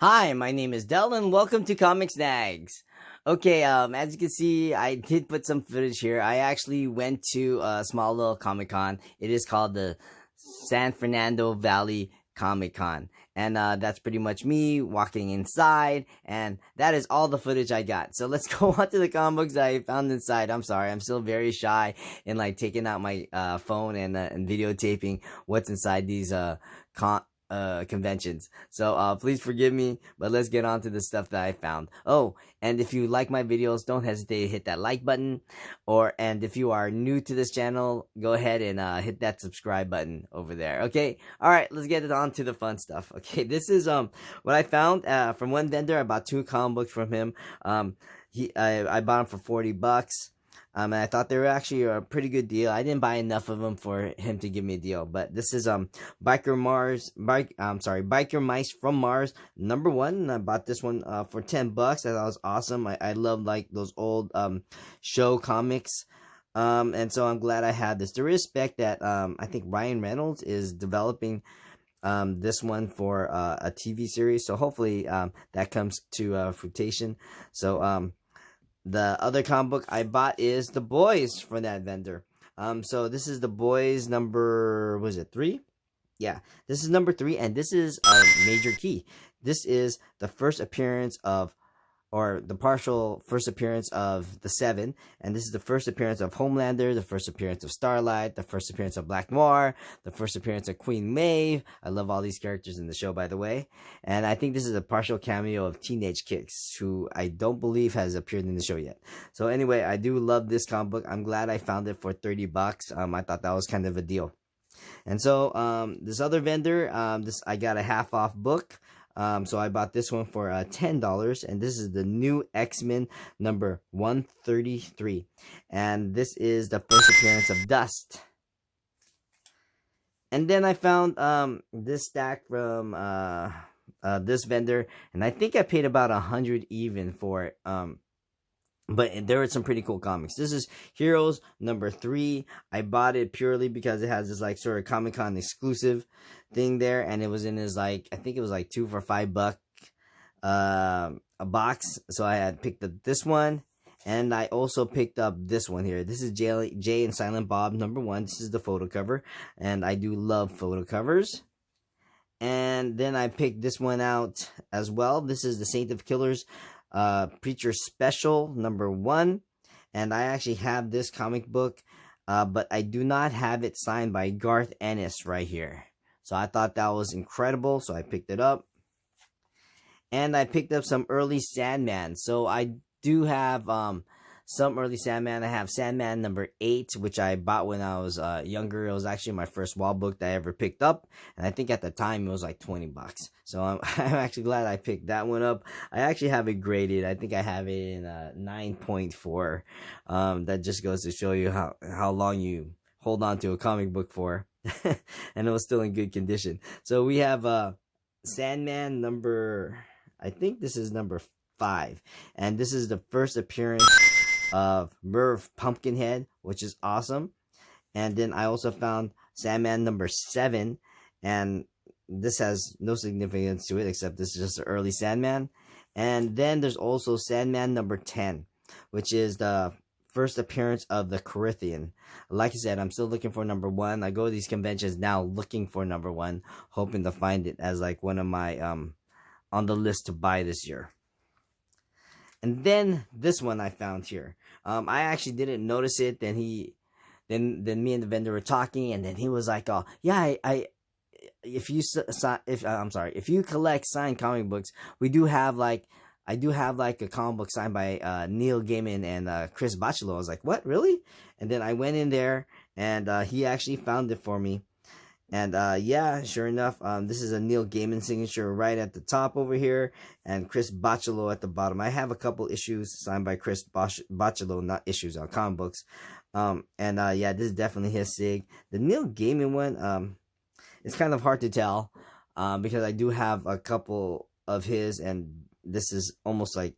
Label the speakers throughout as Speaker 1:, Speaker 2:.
Speaker 1: Hi, my name is Del and welcome to Comic Snags. Okay, as you can see, I did put some footage here. I actually went to a small little Comic Con. It is called the San Fernando Valley Comic Con. And that's pretty much me walking inside, and that is all the footage I got. So let's go on to the comic books that I found inside. I'm sorry, I'm still very shy in like taking out my phone and videotaping what's inside these conventions. So please forgive me, but let's get on to the stuff that I found. Oh, and if you like my videos, don't hesitate to hit that like button, and if you are new to this channel, go ahead and hit that subscribe button over there. Okay, all right, let's get on to the fun stuff. Okay, this is what I found from one vendor. I bought 2 comic books from him. I bought them for $40. And I thought they were actually a pretty good deal. I didn't buy enough of them for him to give me a deal. But this is Biker Mice from Mars #1. And I bought this one for $10. I thought it was awesome. I love like those old show comics. And so I'm glad I had this. There is spec that I think Ryan Reynolds is developing this one for a TV series. So hopefully that comes to fruition. So the other comic book I bought is The Boys from that vendor. So this is The Boys number, was it 3? Yeah, this is number 3, and this is a major key. This is the first appearance of, or the partial first appearance of the 7, and this is the first appearance of Homelander, the first appearance of Starlight, the first appearance of Black Noir, the first appearance of Queen Maeve. I love all these characters in the show, by the way. And I think this is a partial cameo of Teenage Kicks, who I don't believe has appeared in the show yet. So anyway, I do love this comic book. I'm glad I found it for $30. I thought that was kind of a deal. And so this other vendor, I got a half off book. So I bought this one for $10, and this is the new X-Men number 133, and this is the first appearance of Dust. And then I found this stack from this vendor, and I think I paid about 100 even for it. But there were some pretty cool comics. This is Heroes number 3. I bought it purely because it has this like sort of Comic-Con exclusive thing there, and it was in his like, I think it was like 2 for $5 a box. So I had picked up this one, and I also picked up this one here. This is Jay and Silent Bob number 1. This is the photo cover, and I do love photo covers. And then I picked this one out as well. This is the Saint of Killers Preacher Special number 1, and I actually have this comic book, but I do not have it signed by Garth Ennis right here. So I thought that was incredible, so I picked it up. And I picked up some early Sandman. So I do have some early Sandman. I have Sandman number 8, which I bought when I was younger. It was actually my first wall book that I ever picked up, and I think at the time it was like $20. So I'm actually glad I picked that one up. I actually have it graded. I think I have it in 9.4. That just goes to show you how long you hold on to a comic book for, and it was still in good condition. So we have Sandman number, I think this is number 5, and this is the first appearance of Merv Pumpkinhead, which is awesome. And then I also found Sandman number 7, and this has no significance to it except this is just an early Sandman. And then there's also Sandman number 10, which is the first appearance of the Corinthian. Like I said, I'm still looking for number 1. I go to these conventions now looking for number 1, hoping to find it as like one of my on the list to buy this year. And then this one I found here. I actually didn't notice it. Then me and the vendor were talking, and then he was like, "Oh, yeah, if you collect signed comic books, I do have like a comic book signed by Neil Gaiman and Chris Bachalo." I was like, "What, really?" And then I went in there, and he actually found it for me. And yeah, sure enough, this is a Neil Gaiman signature right at the top over here, and Chris Bachalo at the bottom. I have a couple issues signed by Chris Bachalo, not issues on comic books. And yeah, this is definitely his sig. The Neil Gaiman one, it's kind of hard to tell because I do have a couple of his, and this is almost like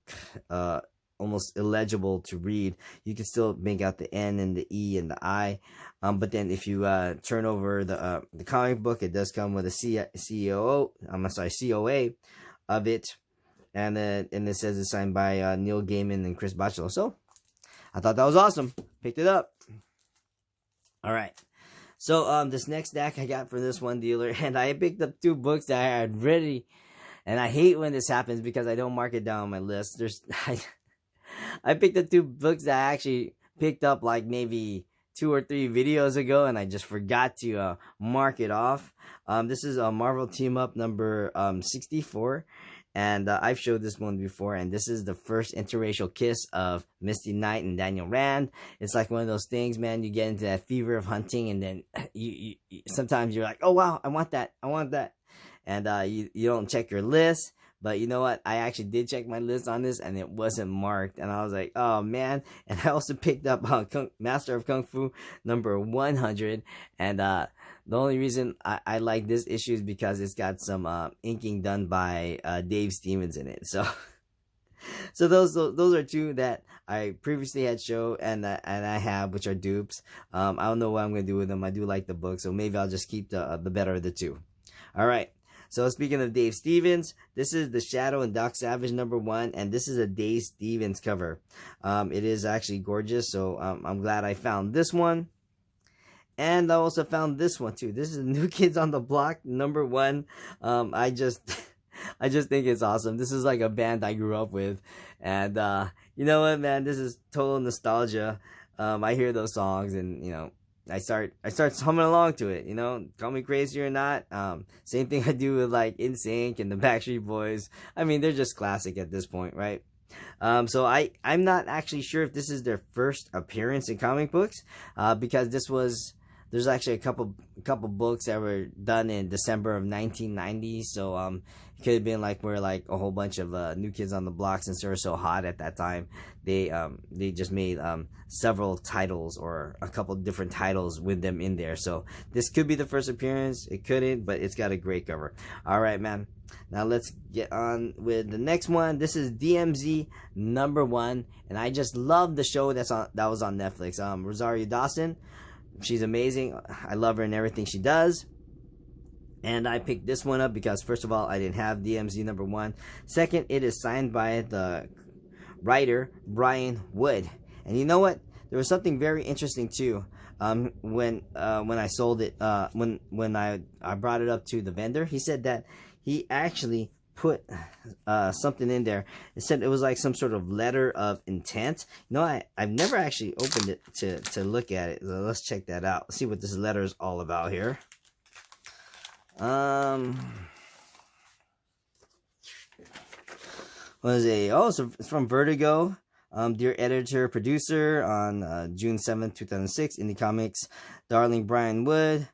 Speaker 1: almost illegible to read. You can still make out the N and the E and the I, but then if you turn over the comic book, it does come with a COA, of it, and it says it's signed by Neil Gaiman and Chris Bachalo. So I thought that was awesome. Picked it up. All right. So this next deck I got from this one dealer, and I picked up 2 books that I had ready, and I hate when this happens because I don't mark it down on my list. I picked up 2 books that I actually picked up like maybe 2 or 3 videos ago, and I just forgot to mark it off. This is a Marvel Team Up number 64, and I've showed this one before, and this is the first interracial kiss of Misty Knight and Daniel Rand. It's like one of those things, man, you get into that fever of hunting, and then you sometimes you're like, oh wow, I want that, and you don't check your list. But you know what? I actually did check my list on this, and it wasn't marked. And I was like, oh, man. And I also picked up Master of Kung Fu number 100. And the only reason I like this issue is because it's got some inking done by Dave Stevens in it. So those are 2 that I previously had showed and I have, which are dupes. I don't know what I'm going to do with them. I do like the book, so maybe I'll just keep the better of the 2. All right. So speaking of Dave Stevens, this is The Shadow and Doc Savage number 1, and this is a Dave Stevens cover. It is actually gorgeous, so I'm glad I found this one. And I also found this one too. This is New Kids on the Block number 1. I just think it's awesome. This is like a band I grew up with, and you know what, man? This is total nostalgia. I hear those songs, and you know, I start humming along to it, you know, call me crazy or not. Same thing I do with like NSYNC and the Backstreet Boys. I mean, they're just classic at this point, right? So I'm not actually sure if this is their first appearance in comic books, because there's actually a couple books that were done in December of 1990. So it could have been like where like a whole bunch of New Kids on the Block, since they were so hot at that time, they just made several titles or a couple different titles with them in there. So this could be the first appearance. It couldn't, but it's got a great cover. All right, man. Now let's get on with the next one. This is DMZ number 1, and I just love the show that was on Netflix. Rosario Dawson. She's amazing. I love her and everything she does. And I picked this one up because, first of all, I didn't have DMZ number 1. Second, it is signed by the writer Brian Wood. And you know what? There was something very interesting too. When I sold it, when I brought it up to the vendor, he said that he actually put something in there. It said it was like some sort of letter of intent. You know, I've never actually opened it to look at it. So let's check that out. Let's see what this letter is all about here. What is it? Oh, so it's from Vertigo. Dear editor, producer, on June 7th, 2006, Indie Comics, darling Brian Wood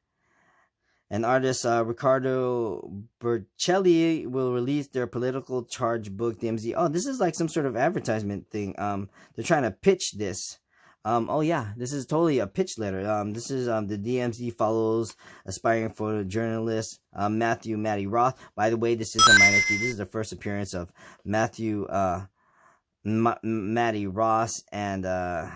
Speaker 1: and artist Riccardo Bercelli will release their political charge book, DMZ. Oh, this is like some sort of advertisement thing. They're trying to pitch this. Oh yeah, this is totally a pitch letter. This is the DMZ follows aspiring photojournalist Matty Roth. By the way, this is a minor key. This is the first appearance of Matty Ross and the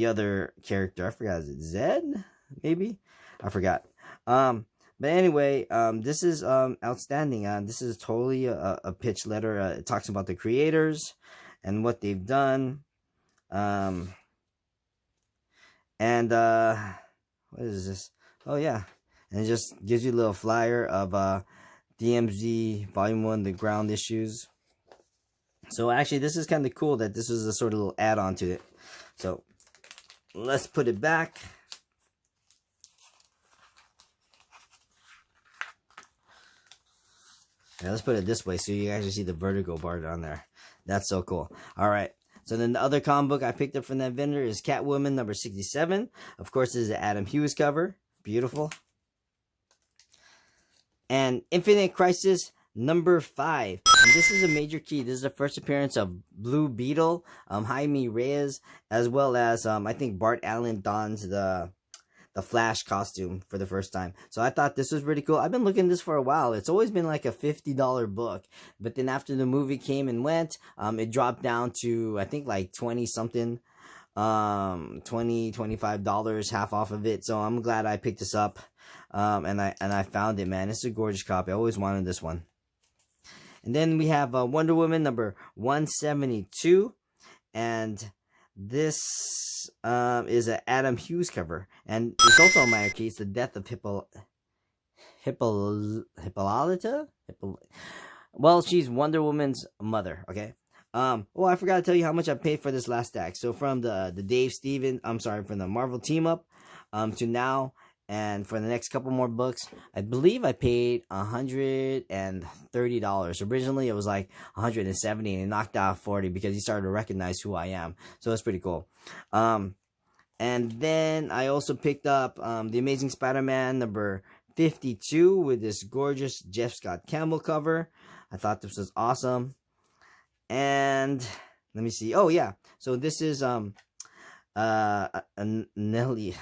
Speaker 1: other character. I forgot. Is it Zed? Maybe? I forgot. But anyway, this is outstanding. This is totally a pitch letter. It talks about the creators and what they've done. And what is this? Oh yeah, and it just gives you a little flyer of DMZ Volume 1, the ground issues. So actually, this is kind of cool that this is a sort of little add-on to it. So let's put it back. Yeah, let's put it this way so you actually see the Vertigo bar down there. That's so cool. All right. So then the other comic book I picked up from that vendor is Catwoman number 67. Of course, this is the Adam Hughes cover. Beautiful. And Infinite Crisis number 5. And this is a major key. This is the first appearance of Blue Beetle, Jaime Reyes, as well as I think Bart Allen dons the Flash costume for the first time. So I thought this was pretty cool. I've been looking at this for a while. It's always been like a $50 book. But then after the movie came and went, it dropped down to, I think, like 20 something. $25, half off of it. So I'm glad I picked this up. And I found it, man. It's a gorgeous copy. I always wanted this one. And then we have Wonder Woman number 172, and this is an Adam Hughes cover, and it's also a minor key. It's the death of Hippolyta. Well, she's Wonder Woman's mother. Okay. Well, I forgot to tell you how much I paid for this last stack. So from the Dave Stevens, from the Marvel team up, to now, and for the next couple more books, I believe I paid $130. Originally, it was like $170, and he knocked out $40 because he started to recognize who I am. So it's pretty cool. And then I also picked up the Amazing Spider-Man number 52 with this gorgeous Jeff Scott Campbell cover. I thought this was awesome. And let me see. Oh yeah, so this is Nelly.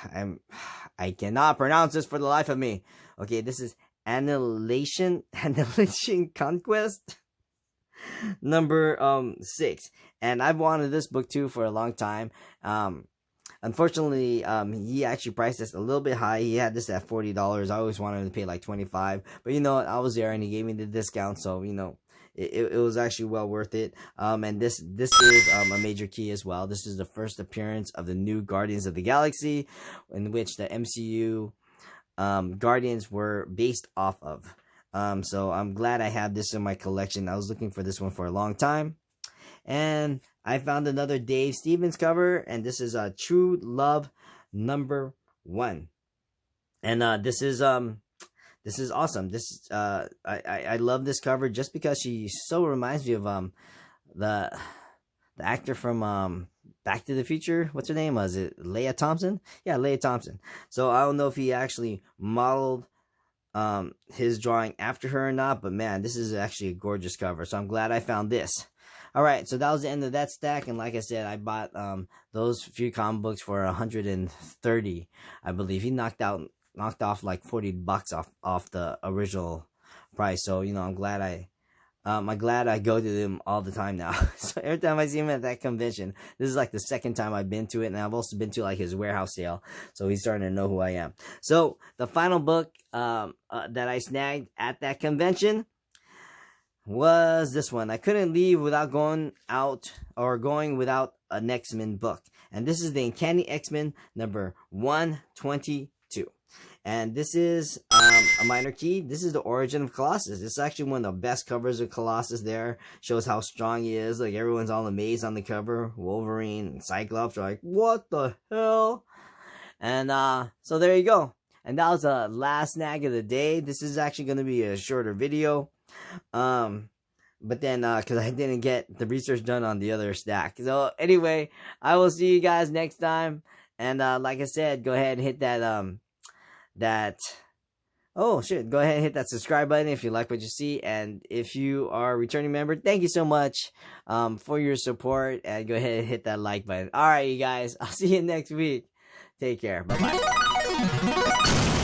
Speaker 1: I cannot pronounce this for the life of me. Okay, this is Annihilation Conquest number 6, and I've wanted this book too for a long time. Unfortunately, he actually priced this a little bit high. He had this at $40. I always wanted to pay like $25, but you know what? I was there and he gave me the discount, so you know. It was actually well worth it. And this is a major key as well. This is the first appearance of the new Guardians of the Galaxy, in which the MCU Guardians were based off of. So I'm glad I have this in my collection. I was looking for this one for a long time. And I found another Dave Stevens cover, and this is True Love number 1. And this is awesome. This I love this cover just because she so reminds me of the actor from Back to the Future. What's her name? Was it Leia Thompson? Yeah, Leia Thompson. So I don't know if he actually modeled his drawing after her or not, but man, this is actually a gorgeous cover. So I'm glad I found this. All right, so that was the end of that stack, and like I said, I bought those few comic books for $130, I believe. He knocked off like $40 off the original price. So you know, I'm glad I go to them all the time now. So every time I see him at that convention, this is like the second time I've been to it, and I've also been to like his warehouse sale. So he's starting to know who I am. So the final book that I snagged at that convention was this one. I couldn't leave without going without an X-Men book, and this is the Uncanny X-Men number 122. And this is a minor key. This is the origin of Colossus. This is actually one of the best covers of Colossus there. Shows how strong he is. Like, everyone's all amazed on the cover. Wolverine and Cyclops are like, what the hell? And so there you go. And that was the last snag of the day. This is actually going to be a shorter video. But then, because I didn't get the research done on the other stack. So anyway, I will see you guys next time. And like I said, go ahead and hit that go ahead and hit that subscribe button if you like what you see. And if you are a returning member, thank you so much for your support, and go ahead and hit that like button. All right, you guys, I'll see you next week. Take care. Bye bye.